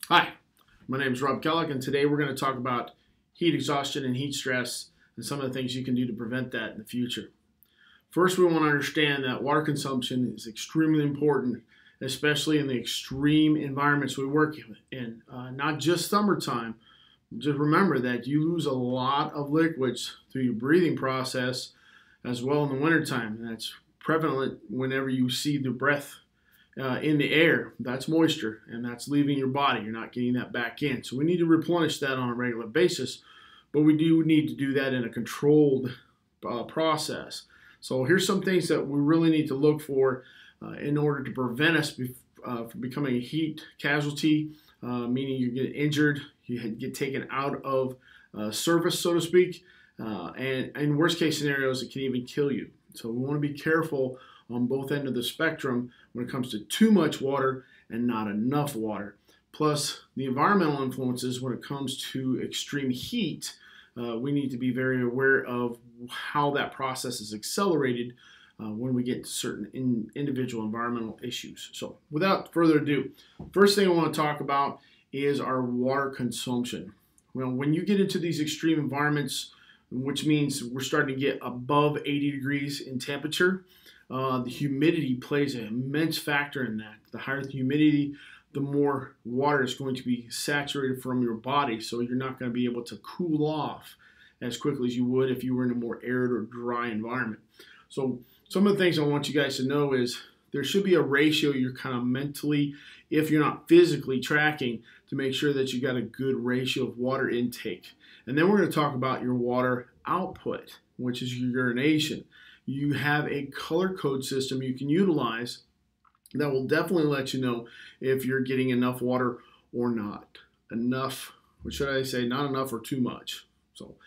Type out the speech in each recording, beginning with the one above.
Hi, my name is Rob Kellogg, and today we're going to talk about heat exhaustion and heat stress and some of the things you can do to prevent that in the future. First, we want to understand that water consumption is extremely important, especially in the extreme environments we work in. Not just summertime. Just remember that you lose a lot of liquids through your breathing process as well in the wintertime. And that's prevalent whenever you see the breath in the air. That's moisture, and that's leaving your body. You're not getting that back in. So we need to replenish that on a regular basis, but we do need to do that in a controlled process. So here's some things that we really need to look for in order to prevent us from becoming a heat casualty, meaning you get injured, you get taken out of service, so to speak, and in worst case scenarios, it can even kill you. So we want to be careful on both ends of the spectrum when it comes to too much water and not enough water. Plus, the environmental influences when it comes to extreme heat, we need to be very aware of how that process is accelerated when we get to certain individual environmental issues. So without further ado, first thing I want to talk about is our water consumption. Well, when you get into these extreme environments, which means we're starting to get above 80 degrees in temperature, the humidity plays an immense factor in that. The higher the humidity, the more water is going to be saturated from your body, so you're not going to be able to cool off as quickly as you would if you were in a more arid or dry environment. So some of the things I want you guys to know is there should be a ratio you're kind of mentally, if you're not physically tracking, to make sure that you got a good ratio of water intake. And then we're going to talk about your water output, which is your urination. You have a color code system you can utilize that will definitely let you know if you're getting enough water or not. Enough, what should I say, not enough or too much. So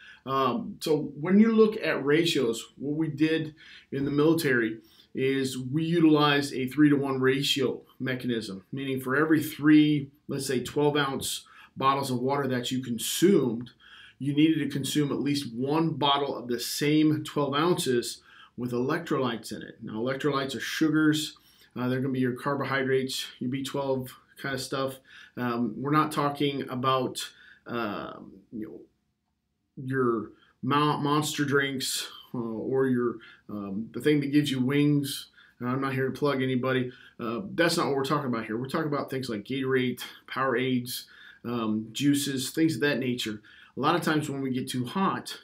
when you look at ratios, what we did in the military is we utilized a 3-to-1 ratio mechanism, meaning for every 3, let's say 12-ounce bottles of water that you consumed, you needed to consume at least 1 bottle of the same 12 ounces with electrolytes in it. Now, electrolytes are sugars. They're going to be your carbohydrates, your B12 kind of stuff. We're not talking about your monster drinks or your the thing that gives you wings. I'm not here to plug anybody. That's not what we're talking about here. We're talking about things like Gatorade, Powerades, juices, things of that nature. A lot of times when we get too hot,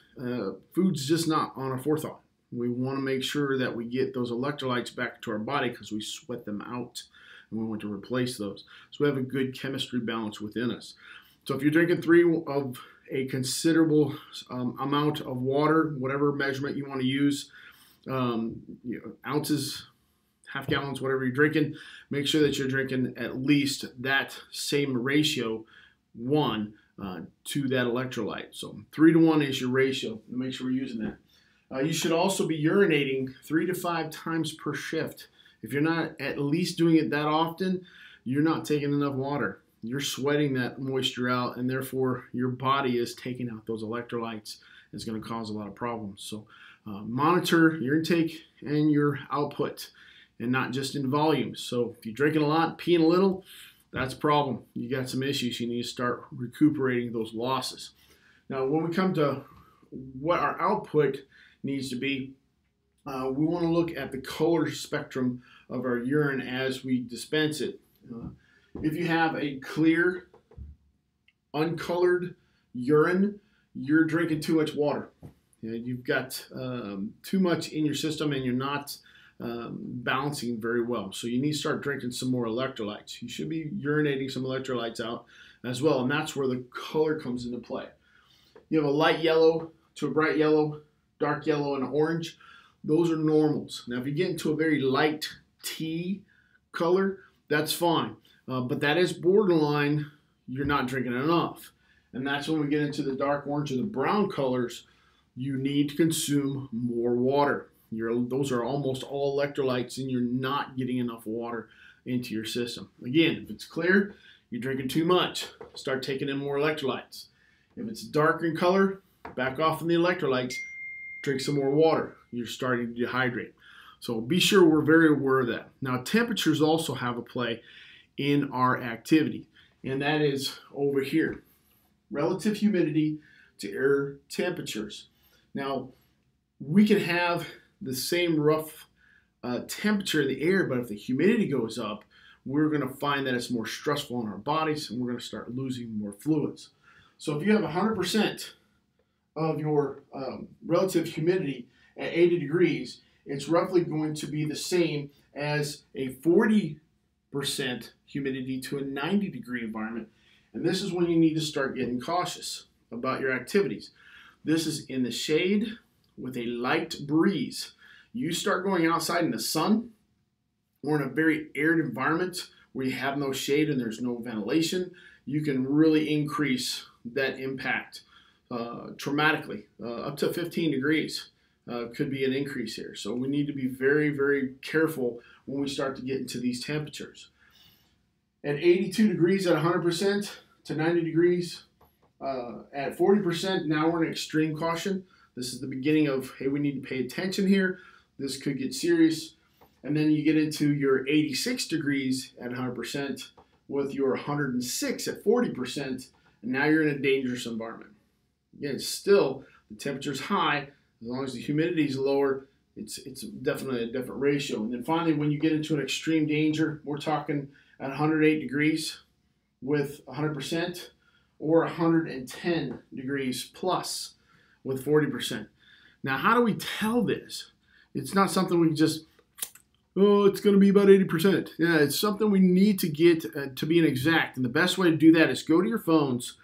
food's just not on our forethought. We want to make sure that we get those electrolytes back to our body because we sweat them out and we want to replace those. So we have a good chemistry balance within us. So if you're drinking 3 of a considerable amount of water, whatever measurement you want to use, ounces, half gallons, whatever you're drinking, make sure that you're drinking at least that same ratio, 1 to that electrolyte. So 3-to-1 is your ratio. Make sure we're using that. You should also be urinating 3 to 5 times per shift. If you're not at least doing it that often, you're not taking enough water. You're sweating that moisture out, and therefore your body is taking out those electrolytes. It's going to cause a lot of problems. So monitor your intake and your output, and not just in volume. So if you're drinking a lot, peeing a little, that's a problem. You got some issues. You need to start recuperating those losses. Now, when we come to what our output needs to be, we want to look at the color spectrum of our urine as we dispense it. If you have a clear, uncolored urine, you're drinking too much water. You've got too much in your system and you're not balancing very well. So you need to start drinking some more electrolytes. You should be urinating some electrolytes out as well, and that's where the color comes into play. You have a light yellow to a bright yellow, dark yellow, and orange. Those are normals. Now, if you get into a very light tea color, that's fine. But that is borderline, you're not drinking enough. And that's when we get into the dark orange or the brown colors, you need to consume more water. Those are almost all electrolytes, and you're not getting enough water into your system. Again, if it's clear, you're drinking too much. Start taking in more electrolytes. If it's dark in color, back off on the electrolytes, drink some more water. You're starting to dehydrate. So be sure we're very aware of that. Now, temperatures also have a play in our activity. and that is over here. Relative humidity to air temperatures. Now, we can have the same rough temperature in the air, but if the humidity goes up, we're going to find that it's more stressful on our bodies, and we're going to start losing more fluids. So if you have 100% of your relative humidity at 80 degrees, it's roughly going to be the same as a 40% humidity to a 90-degree environment. And this is when you need to start getting cautious about your activities. This is in the shade with a light breeze. You start going outside in the sun or in a very arid environment where you have no shade and there's no ventilation, you can really increase that impact dramatically. Up to 15 degrees could be an increase here. So we need to be very, very careful when we start to get into these temperatures. At 82 degrees at 100% to 90 degrees at 40%, now we're in extreme caution. This is the beginning of, hey, we need to pay attention here. This could get serious. And then you get into your 86 degrees at 100% with your 106 at 40%, and now you're in a dangerous environment. Again, still, the temperature's high. As long as the humidity is lower, it's definitely a different ratio. And then finally, when you get into an extreme danger, we're talking at 108 degrees with 100% or 110 degrees plus with 40%. Now, how do we tell this? It's not something we just, oh, it's going to be about 80%. Yeah, it's something we need to get to be an exact. And the best way to do that is go to your phones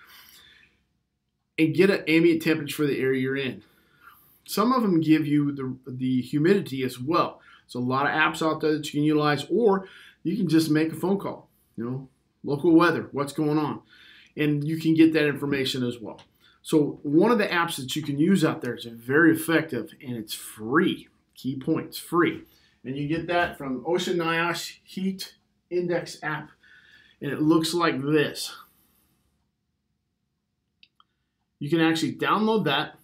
and get an ambient temperature for the area you're in. Some of them give you the humidity as well. So a lot of apps out there that you can utilize, or you can just make a phone call, local weather, what's going on. And you can get that information as well. So one of the apps that you can use out there is very effective, and it's free. Key point, it's free. And you get that from Ocean NIOSH Heat Index app. And it looks like this. You can actually download that,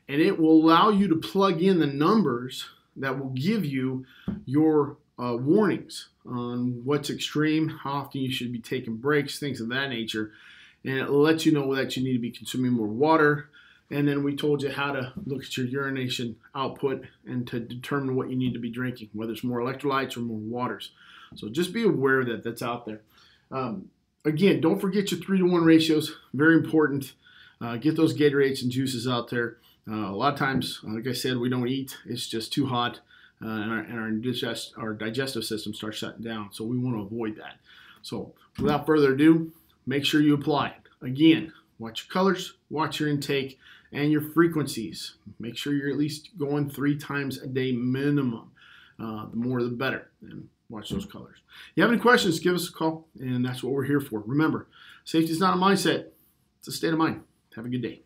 and it will allow you to plug in the numbers that will give you your warnings on what's extreme, how often you should be taking breaks, things of that nature. And it lets you know that you need to be consuming more water. And then we told you how to look at your urination output and to determine what you need to be drinking, whether it's more electrolytes or more waters. So just be aware that that's out there. Again, don't forget your 3-to-1 ratios. Very important. Get those Gatorades and juices out there. A lot of times, like I said, we don't eat. It's just too hot, and our digestive system starts shutting down. So we want to avoid that. So without further ado, make sure you apply it. Again, watch your colors, watch your intake, and your frequencies. Make sure you're at least going 3 times a day minimum. The more the better. And watch those colors. If you have any questions, give us a call, and that's what we're here for. Remember, safety is not a mindset. It's a state of mind. Have a good day.